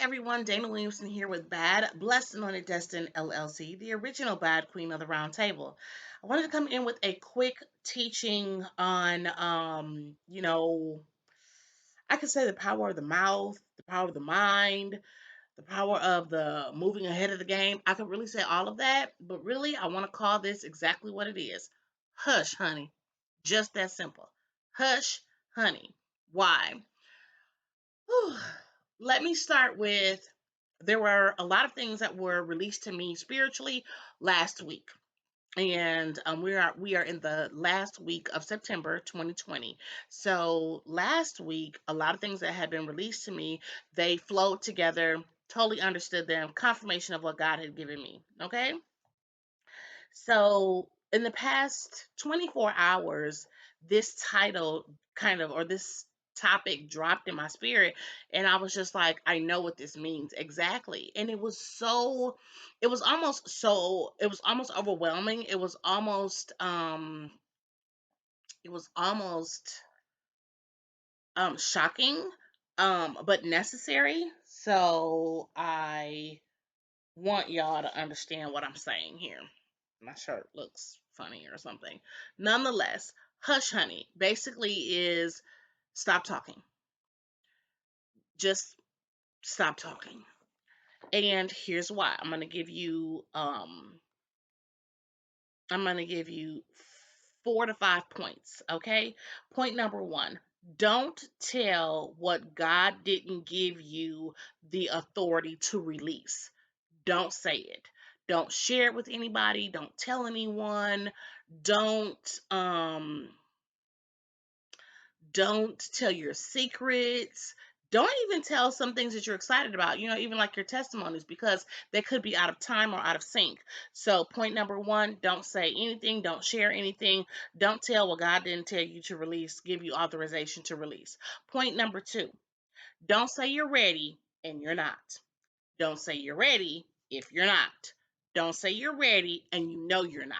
everyone, Dana Williamson here with B.A.D, Blessed and Anointed Destined LLC, the original B.A.D Queen of the Round Table. I wanted to come in with a quick teaching on, I could say the power of the mouth, the power of the mind, the power of the moving ahead of the game. I could really say all of that, but really, I want to call this exactly what it is. Hush, honey. Just that simple. Hush, honey. Why? Whew. Let me start with there were a lot of things that were released to me spiritually last week. And we are in the last week of September 2020. So last week, a lot of things that had been released to me, they flowed together, totally understood them, confirmation of what God had given me. Okay. So in the past 24 hours, this title kind of, or this topic dropped in my spirit, and I was just like, I know what this means exactly. And it was almost overwhelming. It was almost shocking, but necessary. So I want y'all to understand what I'm saying here. My shirt looks funny or something. Nonetheless, hush honey basically is stop talking. Just stop talking. And here's why. I'm going to give you 4 to 5 points, okay? Point number 1. Don't tell what God didn't give you the authority to release. Don't say it. Don't share it with anybody. Don't tell anyone. Don't um don't tell your secrets. Don't even tell some things that you're excited about, even like your testimonies, because they could be out of time or out of sync. So, point number 1, don't say anything, don't share anything, don't tell what God didn't tell you to release, give you authorization to release. Point number 2, don't say you're ready and you're not. Don't say you're ready if you're not. Don't say you're ready and you know you're not.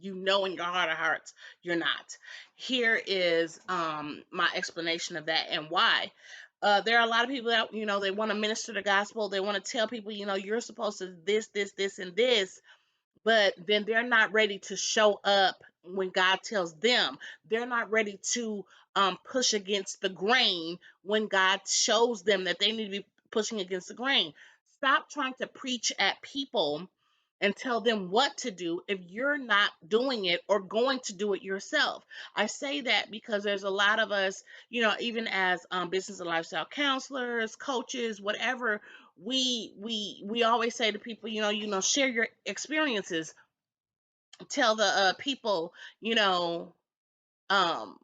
You know in your heart of hearts you're not. Here is my explanation of that and why. There are a lot of people that they want to minister the gospel. They want to tell people you're supposed to this, and this, but then they're not ready to show up when God tells them. They're not ready to push against the grain when God shows them that they need to be pushing against the grain. Stop trying to preach at people and tell them what to do if you're not doing it or going to do it yourself. I say that because there's a lot of us, even as business and lifestyle counselors, coaches, whatever, we always say to people, share your experiences, tell the people, you know, um,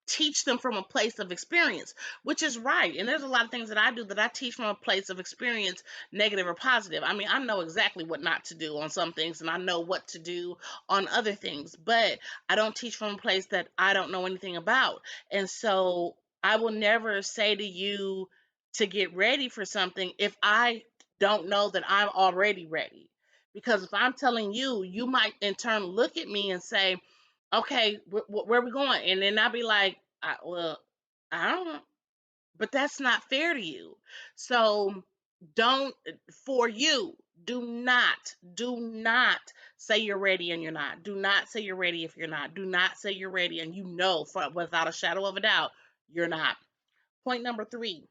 teach them from a place of experience, which is right. And there's a lot of things that I do that I teach from a place of experience, negative or positive. I mean, I know exactly what not to do on some things, and I know what to do on other things, but I don't teach from a place that I don't know anything about. And so I will never say to you to get ready for something if I don't know that I'm already ready. Because if I'm telling you, you might in turn look at me and say, okay, where are we going? And then I'll be like, well, I don't know, but that's not fair to you. So don't, for you, do not say you're ready and you're not. Do not say you're ready if you're not. Do not say you're ready and for without a shadow of a doubt, you're not. Point number 3,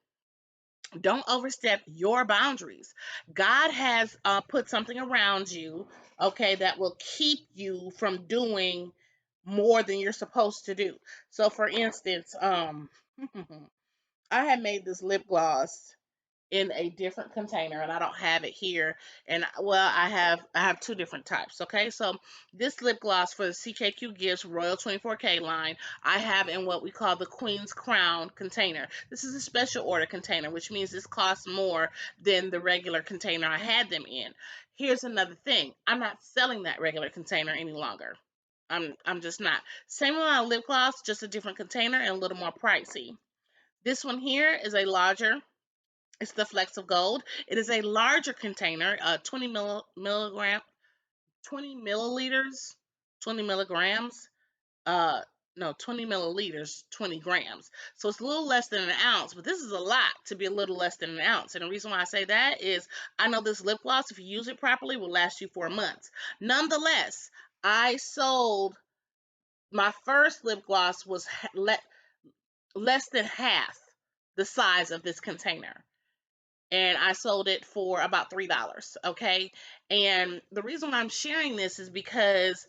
don't overstep your boundaries. God has put something around you, okay, that will keep you from doing more than you're supposed to do. So, for instance, I had made this lip gloss in a different container, and I don't have it here. And well, I have two different types. Okay, so this lip gloss for the CKQ Gifts Royal 24K line, I have in what we call the Queen's Crown container. This is a special order container, which means this costs more than the regular container I had them in. Here's another thing: I'm not selling that regular container any longer. I'm just not. Same amount of lip gloss, just a different container and a little more pricey. This one here is a larger, it's the Flecks of Gold. It is a larger container, 20 milliliters, 20 milligrams. Uh, no, 20 milliliters, 20 grams. So it's a little less than an ounce, but this is a lot to be a little less than an ounce. And the reason why I say that is I know this lip gloss, if you use it properly, will last you for months. Nonetheless, I sold my first lip gloss was less than half the size of this container. And I sold it for about $3. Okay. And the reason why I'm sharing this is because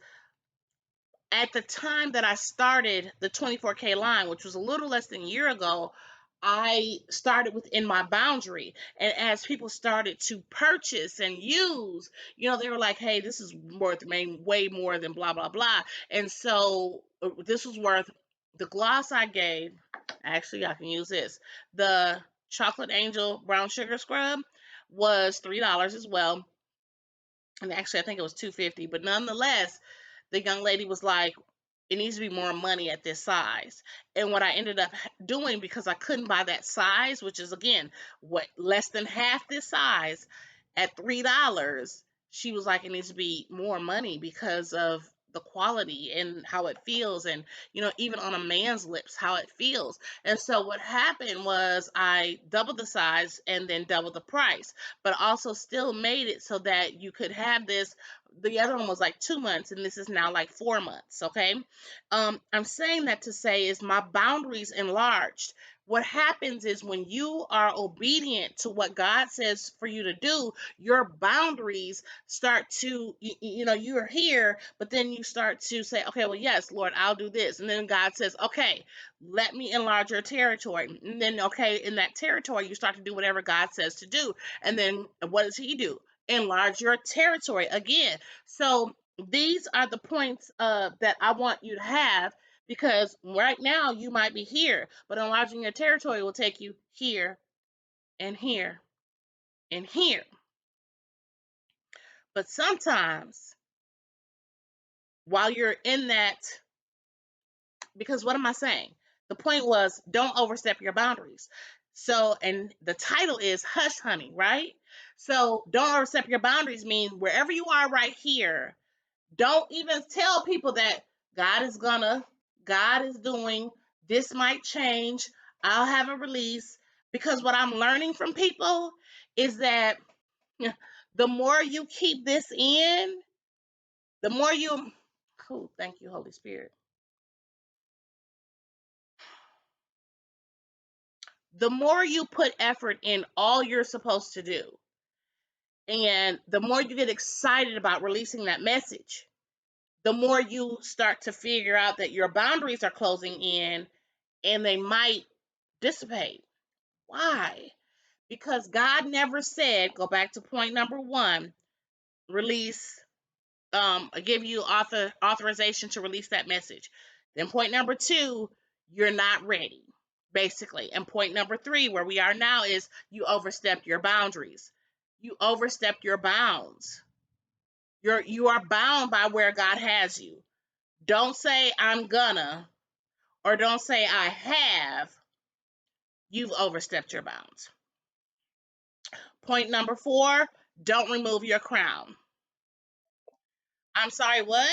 at the time that I started the 24K line, which was a little less than a year ago, I started within my boundary. And as people started to purchase and use, they were like, hey, this is worth way more than blah, blah, blah. And so this was worth the gloss I gave. Actually, I can use this. The Chocolate Angel Brown Sugar Scrub was $3 as well. And actually, I think it was $2.50. But nonetheless, the young lady was like, it needs to be more money at this size. And what I ended up doing, because I couldn't buy that size, which is again what less than half this size, at $3, she was like, it needs to be more money because of the quality and how it feels, and even on a man's lips how it feels. And so what happened was I doubled the size and then doubled the price, but also still made it so that you could have this. The other one was like 2 months, and this is now like 4 months. Okay. I'm saying that to say is my boundaries enlarged. What happens is when you are obedient to what God says for you to do, your boundaries start to, you're here, but then you start to say, okay, well, yes, Lord, I'll do this. And then God says, okay, let me enlarge your territory. And then, okay, in that territory, you start to do whatever God says to do. And then what does He do? Enlarge your territory again. So these are the points that I want you to have, because right now you might be here, but enlarging your territory will take you here and here and here. But sometimes while you're in that, because what am I saying? The point was don't overstep your boundaries. So, and the title is Hush Honey, right? So don't overstep your boundaries mean wherever you are right here, don't even tell people that God is gonna, God is doing, this might change, I'll have a release. Because what I'm learning from people is that the more you keep this in, the more you, oh, thank you, Holy Spirit. The more you put effort in all you're supposed to do, and the more you get excited about releasing that message, the more you start to figure out that your boundaries are closing in and they might dissipate. Why? Because God never said, go back to point number one, release, give you authorization to release that message. Then point number two, you're not ready, basically. And point number three, where we are now, is you overstepped your boundaries. You overstepped your bounds. You are bound by where God has you. Don't say I'm gonna, or don't say I have. You've overstepped your bounds. Point number four, don't remove your crown. I'm sorry, what?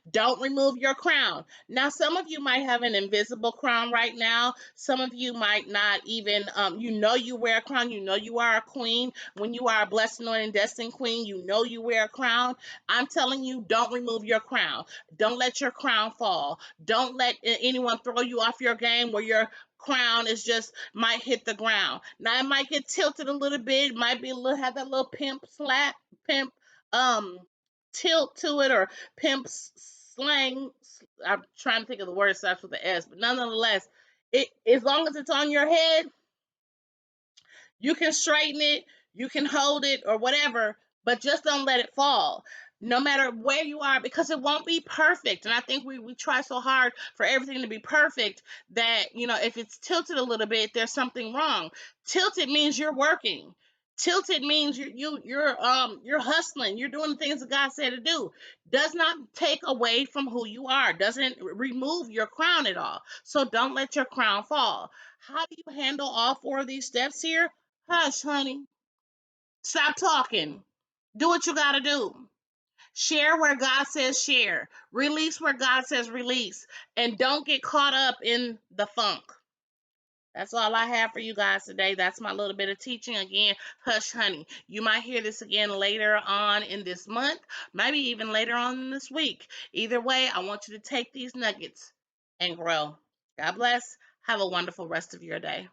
Don't remove your crown. Now, some of you might have an invisible crown right now. Some of you might not even, you wear a crown. You know you are a queen. When you are a blessed, anointed, destined queen, you know you wear a crown. I'm telling you, don't remove your crown. Don't let your crown fall. Don't let anyone throw you off your game where your crown is just might hit the ground. Now it might get tilted a little bit. It might be a little, have that little pimp um tilt to it, or pimp slang. I'm trying to think of the word that starts with the S, but nonetheless, it, as long as it's on your head, you can straighten it, you can hold it or whatever, but just don't let it fall. No matter where you are, because it won't be perfect. And I think we try so hard for everything to be perfect that, if it's tilted a little bit, there's something wrong. Tilted means you're working. Tilted means you're hustling. You're doing the things that God said to do. Does not take away from who you are. Doesn't remove your crown at all. So don't let your crown fall. How do you handle all four of these steps here? Hush, honey. Stop talking. Do what you gotta do. Share where God says share. Release where God says release. And don't get caught up in the funk. That's all I have for you guys today. That's my little bit of teaching. Again, hush honey. You might hear this again later on in this month, maybe even later on in this week. Either way, I want you to take these nuggets and grow. God bless. Have a wonderful rest of your day.